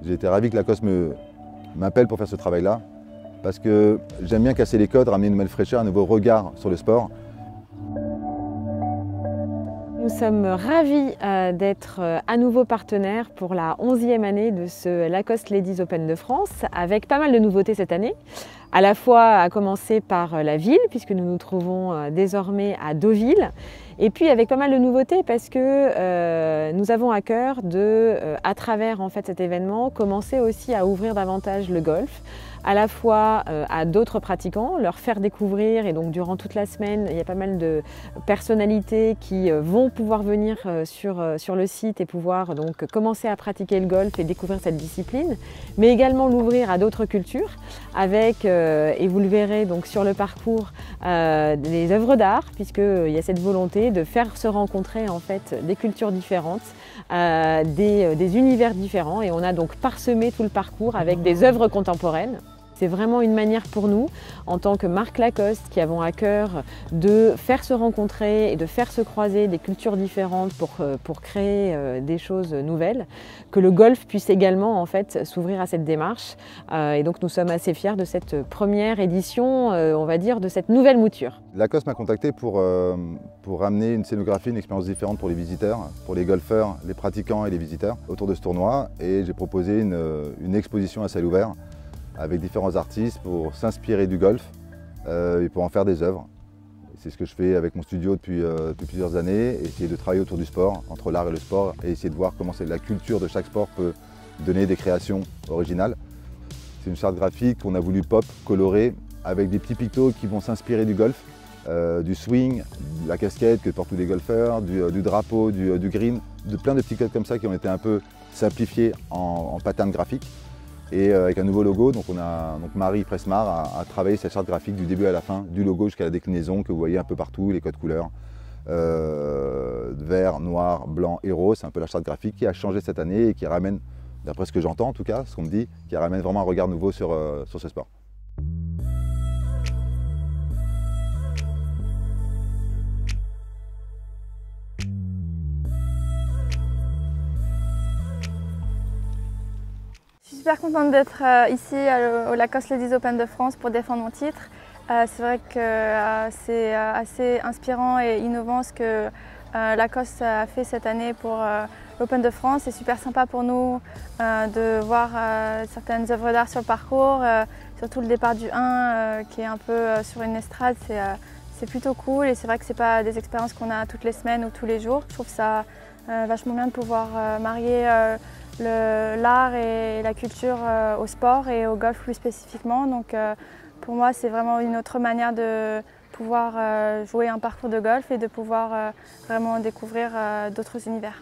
J'ai été ravi que Lacoste m'appelle pour faire ce travail-là, parce que j'aime bien casser les codes, ramener une nouvelle fraîcheur, un nouveau regard sur le sport. Nous sommes ravis d'être à nouveau partenaires pour la 11e année de ce Lacoste Ladies Open de France, avec pas mal de nouveautés cette année, à la fois à commencer par la ville, puisque nous nous trouvons désormais à Deauville, et puis avec pas mal de nouveautés parce que nous avons à cœur de, à travers en fait, cet événement, commencer aussi à ouvrir davantage le golf, à la fois à d'autres pratiquants, leur faire découvrir, et donc durant toute la semaine, il y a pas mal de personnalités qui vont pouvoir venir sur le site et pouvoir donc commencer à pratiquer le golf et découvrir cette discipline, mais également l'ouvrir à d'autres cultures avec, et vous le verrez donc sur le parcours, des œuvres d'art, puisqu'il y a cette volonté de faire se rencontrer en fait des cultures différentes, des univers différents, et on a donc parsemé tout le parcours avec des œuvres contemporaines. C'est vraiment une manière pour nous, en tant que marque Lacoste, qui avons à cœur de faire se rencontrer et de faire se croiser des cultures différentes pour créer des choses nouvelles, que le golf puisse également en fait s'ouvrir à cette démarche. Et donc nous sommes assez fiers de cette première édition, on va dire, de cette nouvelle mouture. Lacoste m'a contacté pour ramener une scénographie, une expérience différente pour les visiteurs, pour les golfeurs, les pratiquants et les visiteurs autour de ce tournoi. Et j'ai proposé une exposition à ciel ouvert avec différents artistes pour s'inspirer du golf et pour en faire des œuvres. C'est ce que je fais avec mon studio depuis plusieurs années, essayer de travailler autour du sport, entre l'art et le sport, et essayer de voir comment la culture de chaque sport peut donner des créations originales. C'est une charte graphique qu'on a voulu pop, colorée, avec des petits pictos qui vont s'inspirer du golf, du swing, de la casquette que portent tous les golfeurs, du drapeau, du green, de plein de petits codes comme ça qui ont été un peu simplifiés en pattern graphique. Et avec un nouveau logo, donc Marie Presmar a travaillé cette charte graphique du début à la fin, du logo jusqu'à la déclinaison que vous voyez un peu partout, les codes couleurs, vert, noir, blanc et rose. C'est un peu la charte graphique qui a changé cette année et qui ramène, d'après ce que j'entends en tout cas, ce qu'on me dit, qui ramène vraiment un regard nouveau sur ce sport. Je suis super contente d'être ici au Lacoste Ladies Open de France pour défendre mon titre. C'est vrai que c'est assez inspirant et innovant ce que Lacoste a fait cette année pour l'Open de France. C'est super sympa pour nous de voir certaines œuvres d'art sur le parcours, surtout le départ du 1 qui est un peu sur une estrade. C'est plutôt cool, et c'est vrai que ce n'est pas des expériences qu'on a toutes les semaines ou tous les jours. Je trouve ça vachement bien de pouvoir marier l'art et la culture au sport et au golf plus spécifiquement. Donc pour moi, c'est vraiment une autre manière de pouvoir jouer un parcours de golf et de pouvoir vraiment découvrir d'autres univers.